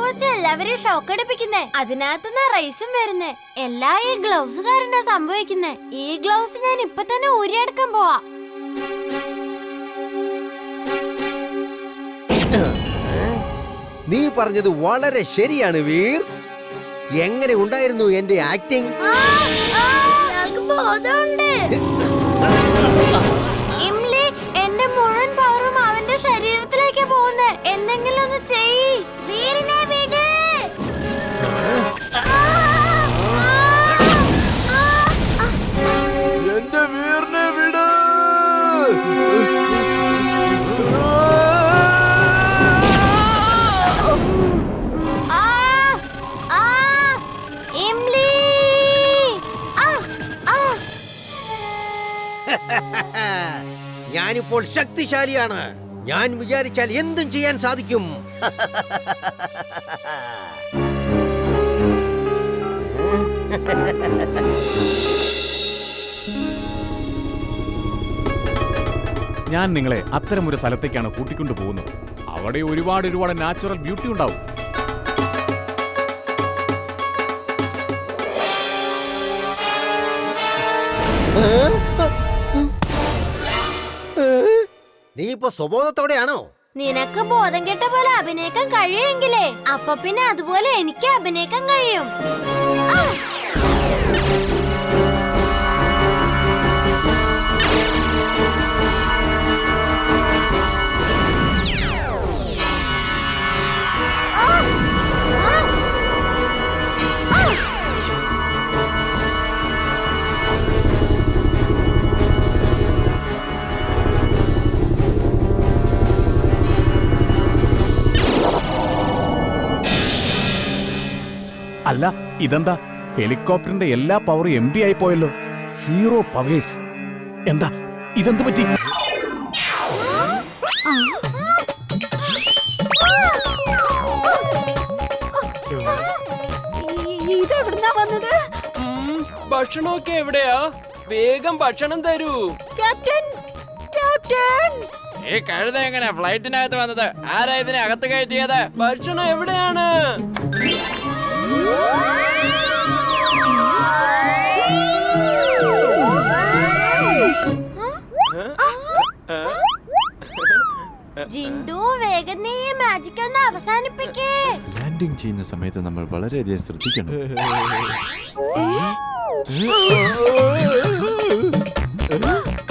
വെച്ച് എല്ലാവരും ഷോക്ക് അടിപ്പിക്കുന്നേ. അതിനകത്തുനിന്ന് റൈസും വരുന്നേ. എല്ലാം ഈ ഗ്ലൗസ് കാരനാ സംഭവിക്കുന്നേ. ഈ ഗ്ലൗസ് ഞാൻ ഇപ്പൊ തന്നെ ഊരിയെടുക്കാൻ പോവാ. നീ പറഞ്ഞത് വളരെ ശരിയാണ് വീർ. എങ്ങനെ ഉണ്ടായിരുന്നു എന്റെ ആക്ടിങ്? ഇംലി, എന്റെ മുഴുവൻ പവറും അവന്റെ ശരീരത്തിലേക്ക് പോകുന്നേ. എന്തെങ്കിലും ഒന്ന് ചെയ്യ്. വീറിനെ വിട്. എന്റെ വീറിനെ വിട്. ഞാനിപ്പോൾ ശക്തിശാലിയാണ്. ഞാൻ വിചാരിച്ചാൽ എന്തും ചെയ്യാൻ സാധിക്കും. ഞാൻ നിങ്ങളെ അത്തരമൊരു സ്ഥലത്തേക്കാണ് കൂട്ടിക്കൊണ്ടു പോകുന്നത്. അവിടെ ഒരുപാട് നാച്ചുറൽ ബ്യൂട്ടി ഉണ്ടാവും. നീ ഇപ്പൊ സ്വബോധത്തോടെയാണോ? നിനക്ക് ബോധം കെട്ട പോലെ അഭിനയിക്കാൻ കഴിയുമെങ്കിലേ അപ്പൊ പിന്നെ അതുപോലെ എനിക്ക് അഭിനയിക്കാൻ കഴിയും. അല്ല, ഇതെന്താ? ഹെലികോപ്റ്ററിന്റെ എല്ലാ പവറും എംപ്റ്റി ആയി പോയല്ലോ. 0 പവേഴ്സ്. എന്താ ഇതെന്ത് പറ്റി? ഇതെവിടുന്നാ വന്നത്? ഭക്ഷണമൊക്കെ എവിടെയാ? വേഗം ഭക്ഷണം തരൂ. ക്യാപ്റ്റൻ, ക്യാപ്റ്റൻ, ഈ കഴുത എങ്ങനെ ഫ്ലൈറ്റിനകത്ത് വന്നത്? ആരാ ഇതിനെ അകത്ത് കയറ്റിയത്? ഭക്ഷണം എവിടെയാണ്? ജിൻഡു, വേഗം നീ ഈ മാജിക് ഒന്ന് അവസാനിപ്പിക്കേ. ലാൻഡിംഗ് ചെയ്യുന്ന സമയത്ത് നമ്മൾ വളരെയധികം ശ്രദ്ധിക്കണം.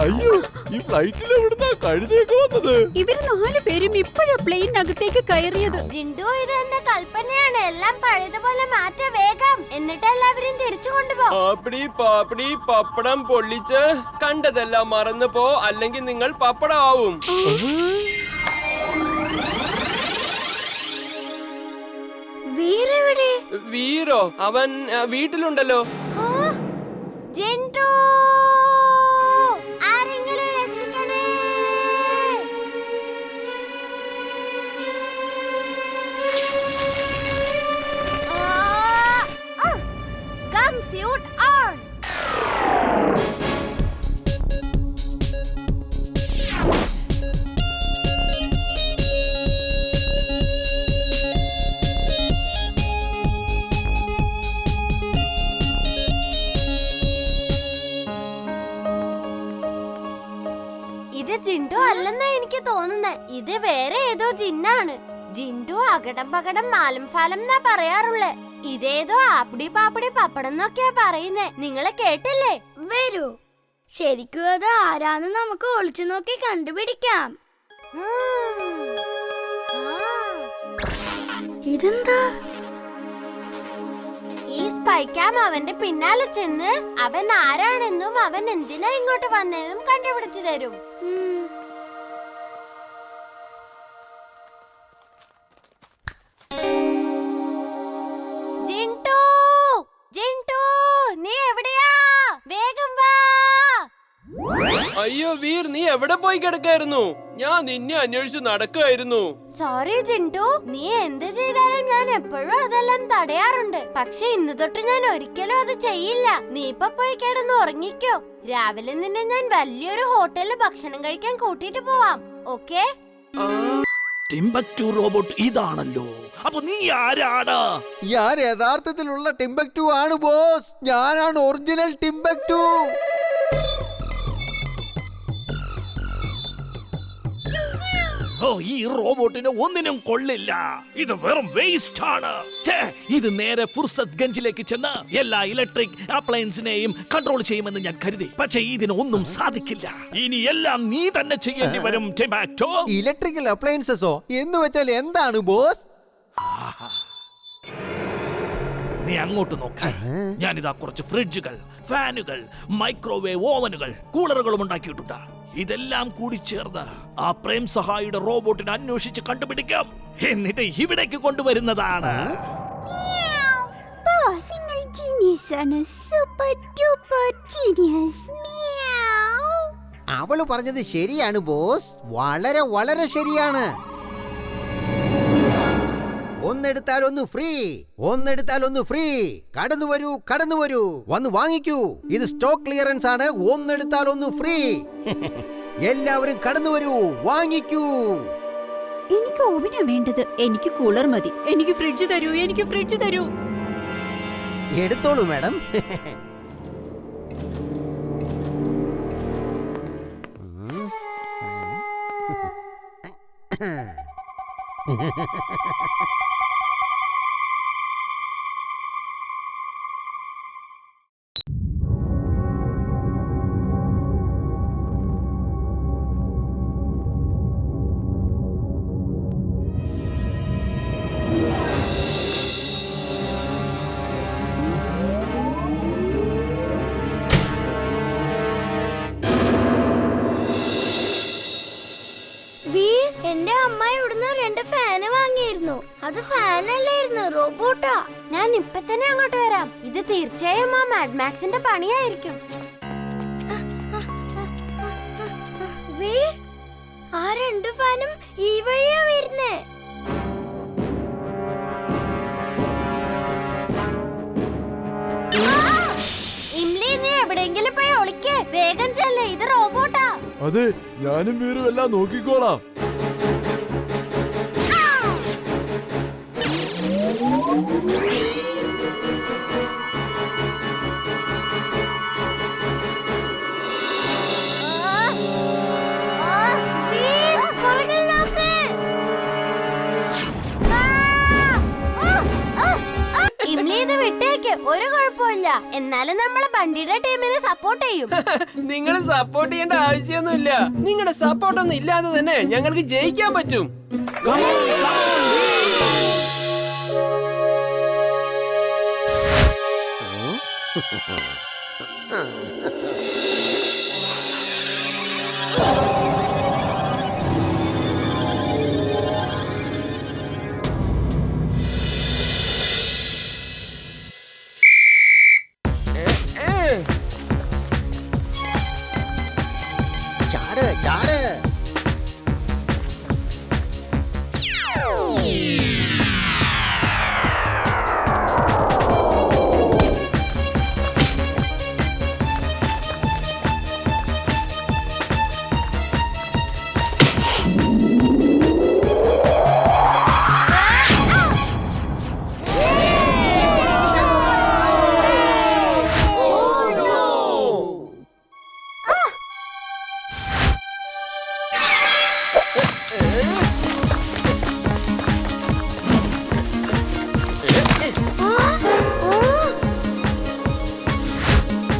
അയ്യോ, ഈ ഫ്ലൈറ്റിൽ എവിടുന്നാ കഴുതയൊക്കെ വന്നത്? ഇവര് 4 പേരും ഇപ്പോഴാ പ്ലെയിനകത്തേക്ക് കയറിയത്. ജിൻഡു, ഇത് എന്റെ കൽപ്പനയാണ്. എല്ലാം പഴയതുപോലെ മാറ്റ വേഗം. എന്നിട്ട് എല്ലാവരും തിരിച്ചു കൊണ്ടുപോ. പാപ്പടി പാപ്പടി പപ്പടം പൊള്ളിച്ച് കണ്ടതെല്ലാം മറന്നു പോ, അല്ലെങ്കിൽ നിങ്ങൾ പപ്പടം ആവും. വീരെവിടെ? വീരോ? അവൻ വീട്ടിലുണ്ടല്ലോ. ജിൻഡു, ആരെങ്കിലും രക്ഷിക്കണേ. Gum suit on. ഇത് ജിൻഡു അല്ലെന്നാ എനിക്ക് തോന്നുന്നേ. ഇത് വേറെ ഏതോ ജിന്നാണ്. ജിൻഡു അകടം പകടം മാലം ഫാലം എന്നാ പറയാറുള്ളേ. ഇതേതോ ആപ്പിടി പാപ്പിടി പപ്പടം എന്നൊക്കെയാ പറയുന്നേ. നിങ്ങളെ കേട്ടില്ലേ? വരൂ, ശരിക്കും അത് ആരാന്ന് നമുക്ക് ഒളിച്ചു നോക്കി കണ്ടുപിടിക്കാം. ഇതെന്താ? ഈ സ്പൈക്കാം അവന്റെ പിന്നാലെ ചെന്ന് അവൻ ആരാണെന്നും അവൻ എന്തിനാ ഇങ്ങോട്ട് വന്നതെന്നും കണ്ടുപിടിച്ചു തരും. ജിൻഡു, ജിൻഡു, നീ എവിടെയാ? വേഗം വാ. അയ്യോ വീർ, നീ എവിടെ പോയി കിടക്കായിരുന്നു? ഞാൻ നിന്നെ അന്വേഷിച്ചു നടക്കായിരുന്നു. സോറി ജിൻഡു, നീ എന്ത് ചെയ്താലും ഞാൻ എപ്പോഴും അതെല്ലാം തടയാറുണ്ട്. പക്ഷെ ഇന്ന് തൊട്ട് ഞാൻ ഒരിക്കലും അത് ചെയ്യില്ല. നീ ഇപ്പൊ പോയി കിടന്ന് ഉറങ്ങിക്കോ. രാവിലെ നിന്നെ ഞാൻ വലിയൊരു ഹോട്ടലിൽ ഭക്ഷണം കഴിക്കാൻ കൂട്ടിട്ട് പോവാം. ഓക്കേ? ടിംബക്ടു റോബോട്ട് ഇതാണല്ലോ. അപ്പൊ നീ ആരാണ്? ഞാൻ യഥാർത്ഥത്തിലുള്ള ടിംബക്ടു ആണ് ബോസ്. ഞാനാണ് ഒറിജിനൽ ടിംബക്ടു. ഓ, ഈ റോബോട്ടിന് ഒന്നിനും കൊള്ളില്ല. ഇത് വെറും വേസ്റ്റ് ആണ്. ഛേ, ഇത് നേരെ ഫുർസത്ത് ഗഞ്ചിലേക്ക് ചെന്ന് എല്ലാ ഇലക്ട്രിക് അപ്ലയൻസിനെയും കൺട്രോൾ ചെയ്യുമെന്ന് ഞാൻ കരുതി. പക്ഷേ ഇതിന് ഒന്നും സാധിക്കില്ല. ഇനി എല്ലാം നീ തന്നെ ചെയ്യേണ്ടി വരും ടിംബക്ടു. ഇലക്ട്രിക്കൽ അപ്ലയൻസസോ എന്ന് വെച്ചാൽ എന്താണ് ബോസ്? നീ അങ്ങോട്ട് നോക്ക. ഞാനിതാ കുറച്ച് ഫ്രിഡ്ജുകൾ, ഫാനുകൾ, മൈക്രോവേവ് ഓവനുകൾ, കൂളറുകളും ഉണ്ടാക്കിയിട്ടുണ്ട്. ഇതെല്ലാം കൂടി ചേർന്ന് ആ പ്രേം സഹായിയുടെ റോബോട്ടിനെ അന്വേഷിച്ച് കണ്ടുപിടിക്കാം. എന്നിട്ട് ഇവിടേക്ക് കൊണ്ടുവരുന്നതാണ്. ബോസ്, നിങ്ങൾ ജീനിയസ് ആണ്. Super duper genius. അവള് പറഞ്ഞത് ശരിയാണ് ബോസ്. വളരെ വളരെ ശരിയാണ്. ഒന്നെടുത്താൽ ഒന്ന് ഫ്രീ, ഒന്നെടുത്താൽ ഒന്ന് ഫ്രീ. കടന്നു വരൂ, കടന്നു വരൂ, വന്ന് വാങ്ങിക്കൂ. ഇത് സ്റ്റോക്ക് ക്ലിയറൻസ് ആണ്. ഒന്നെടുത്താൽ ഒന്ന് ഫ്രീ. എല്ലാവരും കടന്നു വരൂ, വാങ്ങിക്കൂ. എനിക്ക് ഓവനാ വേണ്ടത്. എനിക്ക് കൂളർ മതി. എനിക്ക് ഫ്രിഡ്ജ് തരൂ. എനിക്ക് ഫ്രിഡ്ജ് തരൂ. എടുത്തോളൂ മാഡം. എന്റെ അമ്മ ഇവിടുന്ന് 2 ഫാന് വാങ്ങിയിരുന്നു. അത് ഫാനല്ലായിരുന്നു, റോബോട്ടാ. ഞാൻ ഇപ്പൊ തന്നെ അങ്ങോട്ട് വരാം. ഇത് തീർച്ചയായും ആ മാഡ് മാക്സിന്റെ പണിയായിരിക്കും. ആ 2 ഫാനും ഈ വഴിയാ വരുന്നേ. ഇംലി, നീ എവിടെയെങ്കിലും പോയി ഒളിക്ക്. വേഗം ചെല്ലേ, ഇത് റോബോട്ടാ. അതെ, ഞാനും വീറും എല്ലാം നോക്കിക്കോളാം. ഇംലി, ഇത് വിട്ടേക്ക്, ഒരു കുഴപ്പമില്ല. എന്നാലും നമ്മളെ ബണ്ടിയുടെ ടീമിനെ സപ്പോർട്ട് ചെയ്യും. നിങ്ങൾ സപ്പോർട്ട് ചെയ്യേണ്ട ആവശ്യമൊന്നുമില്ല. നിങ്ങളുടെ സപ്പോർട്ടൊന്നും ഇല്ലാതെ തന്നെ ഞങ്ങൾക്ക് ജയിക്കാൻ പറ്റും. ചാട്, ചാട്.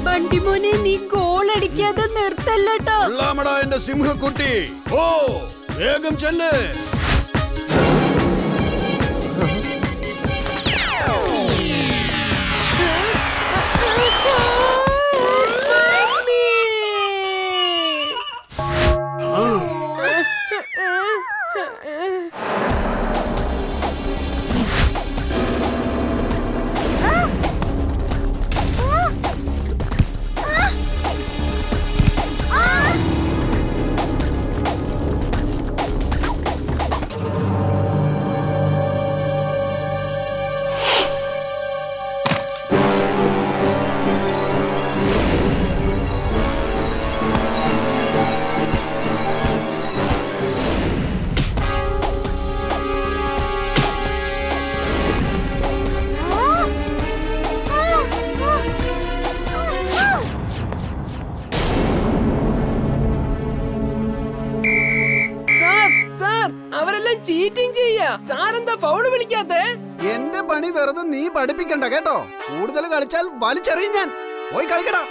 ബണ്ടിമോനെ, നീ ഗോൾ അടിക്കാതെ നിർത്തല്ലട്ടോ. എന്റെ സിംഹക്കുട്ടി, ഓ വേഗം ചെല്ല്. അവരെല്ലാം ചീറ്റിംഗ് ചെയ്യാ. സാറെന്താ ഫൗള് വിളിക്കാത്തെ? എന്റെ പണി വെറുതെ നീ പഠിപ്പിക്കണ്ട കേട്ടോ. കൂടുതൽ കളിച്ചാൽ വലിച്ചെറിയും ഞാൻ. പോയി കളിക്കടാ.